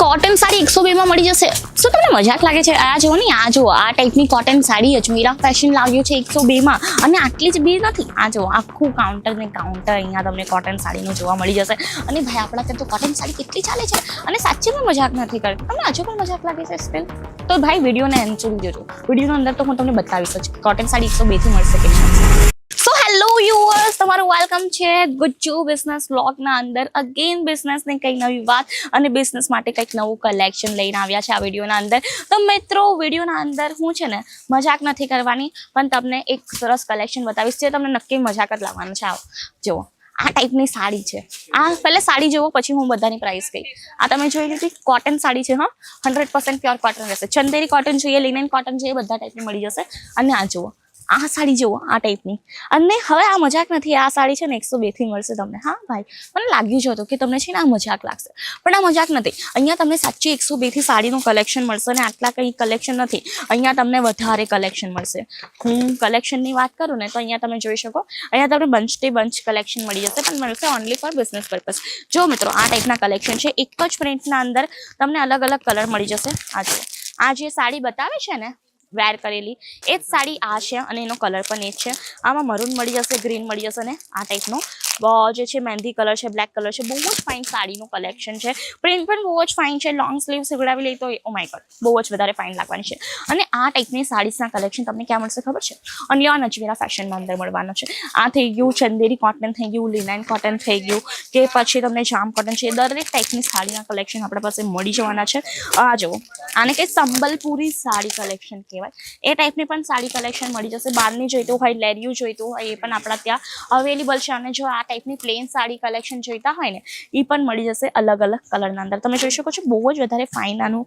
Cotton sari 102 માં મળી જશે. શું તમને મજાક લાગે છે? આ જો ને, આ જો આ ટાઈપની કોટન સાડી અજમેરા ફેશન લાવ્યું છે 102 માં, અને આટલી જ બી નથી. આ જો આખું કાઉન્ટર ને કાઉન્ટર અહીંયા તમને કોટન સાડીનું જોવા મળી જશે. અને ભાઈ આપણા ત્યાં તો કોટન સાડી કેટલી ચાલે છે, અને સાચેમાં મજાક નથી કરતી. તમને હજુ પણ મજાક લાગે છે સ્ટીલ? તો ભાઈ વિડીયોને એન્ડ સુધી જોજો. વિડીયોનો અંદર તો હું તમને બતાવીશ જ કોટન સાડી 102 થી મળશે કે નહીં મળશે. સો હેલો વ્યુઅર્સ, તમારું વેલકમ છે ગુજ્જુ બિઝનેસ વ્લોગના અંદર. અગેન બિઝનેસની કંઈક નવી વાત અને બિઝનેસ માટે કંઈક નવું કલેક્શન લઈને આવ્યા છે આ વિડીયોના અંદર. તો મિત્રો વિડીયોના અંદર હું છે ને મજાક નથી કરવાની, પણ તમને એક સરસ કલેક્શન બતાવીશ જે તમને નક્કી મજાક જ લાવવાનું છે. આવો જુઓ, આ ટાઈપની સાડી છે. આ પહેલા સાડી જુઓ, પછી હું બધાની પ્રાઇસ કહી. આ તમે જોઈ લીધી કોટન સાડી છે. હા, 100% પ્યોર કોટન રહેશે. ચંદેરી કોટન જોઈએ, લિનન કોટન જોઈએ, બધા ટાઈપની મળી જશે. અને આ જુઓ, આ સાડી જુઓ, આ ટાઈપની. અને હવે આ મજાક નથી, આ સાડી છે ને 102 થી મળશે તમને. હા ભાઈ, મને લાગ્યું જ હતું કે તમને છે ને આ મજાક લાગશે, પણ આ મજાક નથી. અહીંયા તમને સાચી 102 થી સાડીનું કલેક્શન મળશે, અને આટલા કંઈ કલેક્શન નથી. અહીંયા તમને વધારે કલેક્શન મળશે. હું કલેક્શનની વાત કરું ને તો અહીંયા તમે જોઈ શકો, અહીંયા તમને બંચથી બંચ કલેક્શન મળી જશે, પણ મળશે ઓનલી ફોર બિઝનેસ પર્પઝ. જો મિત્રો, આ ટાઈપના કલેક્શન છે. એક જ પ્રિન્ટના અંદર તમને અલગ અલગ કલર મળી જશે. આ જુઓ, આ જે સાડી બતાવે છે ને વેર કરેલી, એ જ સાડી આ છે, અને એનો કલર પણ એ જ છે. આમાં મરૂન મળી જશે, ગ્રીન મળી જશે, ને આ ટાઈપનો જે છે મહેંદી કલર છે, બ્લેક કલર છે. બહુ જ ફાઇન સાડીનું કલેક્શન છે. પ્રિન્ટ પણ બહુ જ ફાઇન છે. લોંગ સ્લીવ સીવડાવી લઈ તો ઓ માય ગોડ, બહુ જ વધારે ફાઇન લાગવાની છે. અને આ ટાઈપની સાડીઝના કલેક્શન તમને ક્યાં મળશે ખબર છે? ઓનલી ઓન અજમેરા ફેશનમાં અંદર મળવાનું છે. આ થઈ ગયું ચંદેરી કોટન, થઈ ગયું લિનન કોટન, થઈ ગયું કે પછી તમને જામ કોટન છે. દરેક ટાઈપની સાડીના કલેક્શન આપણા પાસે મળી જવાના છે. આ જુઓ, આને કંઈ સંબલપુરી સાડી કલેક્શન કહેવાય. એ ટાઈપની પણ સાડી કલેક્શન મળી જશે. બહારની જોઈતું હોય, લેરિયું જોઈતું હોય, એ પણ આપણા ત્યાં અવેલેબલ છે. અને જો આ ટાઈપની પ્લેન સાડી કલેક્શન જોઈતા હોય ને, એ પણ મળી જશે અલગ અલગ કલરના અંદર. તમે જોઈ શકો છો, બહુ જ વધારે ફાઇન આનું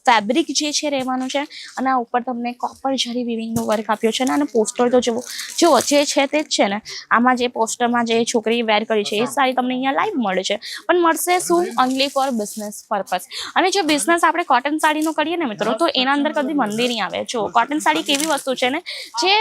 ફેબ્રિક જે છે રહેવાનું છે. અને આ ઉપર તમને કોપર જરી વિવિંગનો વર્ક આપ્યો છે. ને અને પોસ્ટર તો જુઓ, જે છે તે જ છે ને. આમાં જે પોસ્ટરમાં જે છોકરી વેર કરી છે, એ સાડી તમને અહીંયા લાઈવ મળે છે. પણ મળશે શું? Only for business purpose. અને જો બિઝનેસ આપણે કોટન સાડીનો કરીએ ને મિત્રો, તો એના અંદર કદી મંદી નહીં આવે. જો કોટન સાડી કેવી વસ્તુ છે ને, જે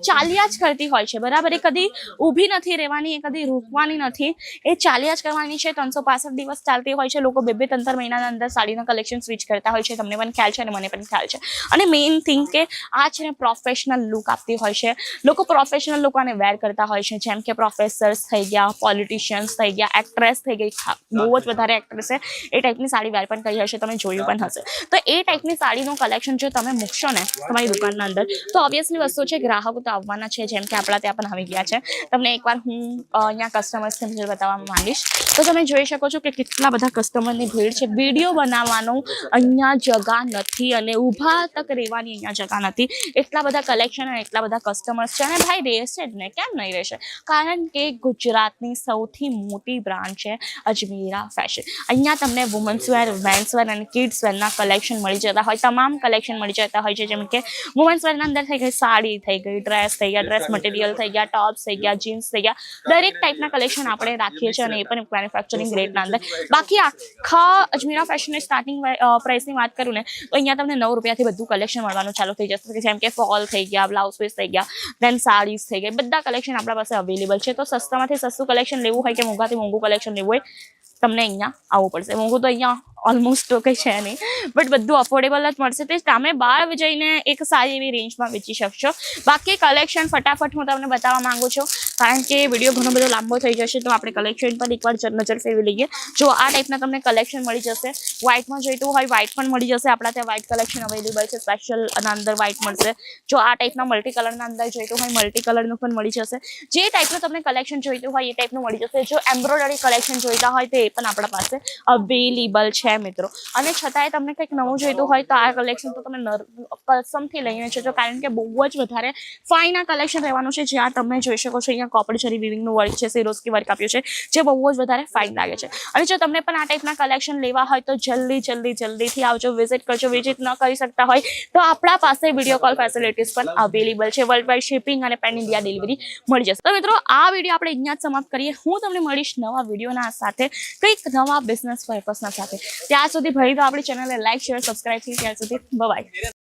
ચાલ્યા જ કરતી હોય છે, બરાબર. એ કદી ઊભી નથી રહેવાની, એ કદી રૂકવાની નથી, એ ચાલ્યા જ કરવાની છે. 365 દિવસ ચાલતી હોય છે. લોકો 2-3 મહિનાના અંદર સાડીના કલેક્શન સ્વિચ કરતા હોય છે. તમને પણ ખ્યાલ છે અને મને પણ ખ્યાલ છે. અને મેઇન થિંગ કે આ છે ને પ્રોફેશનલ લુક આપતી હોય છે. લોકો પ્રોફેશનલ લોકો આને વેર કરતા હોય છે. જેમ કે પ્રોફેસર્સ થઈ ગયા, પોલિટિશિયન્સ થઈ ગયા, એક્ટ્રેસ થઈ ગઈ. બહુ જ વધારે એક્ટ્રેસ છે, એ ટાઈપની સાડી વેર પણ કરી હશે, તમે જોયું પણ હશે. તો એ ટાઈપની સાડીનું કલેક્શન જો તમે મૂકશો ને તમારી દુકાનના અંદર, તો ઓબ્વિયસલી વસ્તુ છે, ગ્રાહકો તો આવવાના છે. જેમ કે આપણા ત્યાં પણ આવી ગયા છે. તમને એકવાર હું અહીંયા કસ્ટમર્સને ભીડ બતાવવા માંગીશ. તો તમે જોઈ શકો છો કે કેટલા બધા કસ્ટમરની ભીડ છે. વિડીયો બનાવવાનો અહીંયા જગા નથી, અને ઊભા તક રહેવાની અહીંયા જગા નથી. એટલા બધા કલેક્શન અને એટલા બધા કસ્ટમર્સ છે. અને ભાઈ રહેશે જ ને, કેમ નહીં રહેશે? કારણ કે ગુજરાતની સૌથી મોટી બ્રાન્ડ છે અજમેરા ફેશન. અહીંયા તમને વુમન્સ વેર, મેન્સ વેર અને કિડ્સ વેરના કલેક્શન મળી જતા હોય, તમામ કલેક્શન મળી જતા હોય છે. જેમ કે વુમન્સ વેરના અંદર થઈ ગઈ સાડી, થઈ ગઈ ડ્રેસ, થઈ ગયા ડ્રેસ મટીરિયલ, થઈ ગયા ટોપ્સ, થઈ ગયા જીન્સ, થઈ ગયા દરેક ટાઈપના કલેક્શન આપણે રાખીએ છીએ, અને એ પણ મેન્યુફેક્ચરિંગ ગ્રેડના અંદર. બાકી આખા અજમેરા ફેશનની સ્ટાર્ટિંગ પ્રાઇસની વાત કરું ને, તો અહીંયા તમને 9 રૂપિયાથી બધું કલેક્શન મળવાનું ચાલુ થઈ જશે. જેમ કે ફોલ થઈ ગયા, બ્લાઉઝ પીસ થઈ ગયા, દેન સાડીઝ થઈ ગઈ, બધા કલેક્શન આપણા પાસે અવેલેબલ છે. તો સસ્તામાંથી સસ્તું કલેક્શન લેવું હોય કે મોંઘાથી મોંઘું કલેક્શન લેવું હોય, તમને અહીંયા આવવું પડશે. મોંઘું તો અહીંયા ઓલમોસ્ટ તો કંઈ છે નહીં, બટ બધું અફોર્ડેબલ જ મળશે. તે તમે બહાર જઈને એક સારી એવી રેન્જમાં વેચી શકશો. બાકી કલેક્શન ફટાફટ હું તમને બતાવવા માંગુ છું, કારણ કે વિડીયો ઘણો બધો લાંબો થઈ જશે. તો આપણે કલેક્શન પર એકવાર નજર ફેરવી લઈએ. જો આ ટાઈપના તમને કલેક્શન મળી જશે. વ્હાઇટમાં જોઈતું હોય વ્હાઇટ પણ મળી જશે. આપણા ત્યાં વ્હાઇટ કલેક્શન અવેલેબલ છે. સ્પેશિયલ અંદર વ્હાઇટ મળશે. જો આ ટાઈપના મલ્ટી કલરના અંદર જોઈતું હોય, મલ્ટી કલરનું પણ મળી જશે. જે ટાઈપનું તમને કલેક્શન જોઈતું હોય એ ટાઈપનું મળી જશે. જો એમ્બ્રોઇડરી કલેક્શન જોઈતા હોય તો એ પણ આપણા પાસે અવેલેબલ છે મિત્રો. અને છતાંય તમને કંઈક નવું જોઈતું હોય તો આ કલેક્શન તો તમે કસમથી લઈને જજો, કારણ કે બહુ જ વધારે ફાઇન આ કલેક્શન રહેવાનું છે. જ્યાં તમે જોઈ શકો છો અહીંયા કોપર જરી વિવિંગનું વર્ક છે, સિરોસ્કી વર્ક આપ્યું છે, જે બહુ જ વધારે ફાઇન લાગે છે. અને જો તમને પણ આ ટાઈપના કલેક્શન લેવા હોય તો જલ્દીથી આવજો, વિઝિટ કરજો. વિઝિટ ન કરી શકતા હોય તો આપણા પાસે વિડીયો કોલ ફેસિલિટીઝ પણ અવેલેબલ છે. વર્લ્ડ વાઇડ શિપિંગ અને પેન ઇન્ડિયા ડિલિવરી મળી જશે. તો મિત્રો, આ વિડીયો આપણે અહીંયા જ સમાપ્ત કરીએ. હું તમને મળીશ નવા વિડીયોના સાથે, કંઈક નવા બિઝનેસ પર્પસના સાથે. ત્યાં સુધી ભાઈ તો આપણી ચેનલને લાઈક, શેર, સબસ્ક્રાઇબ થી. ત્યાં સુધી બાય.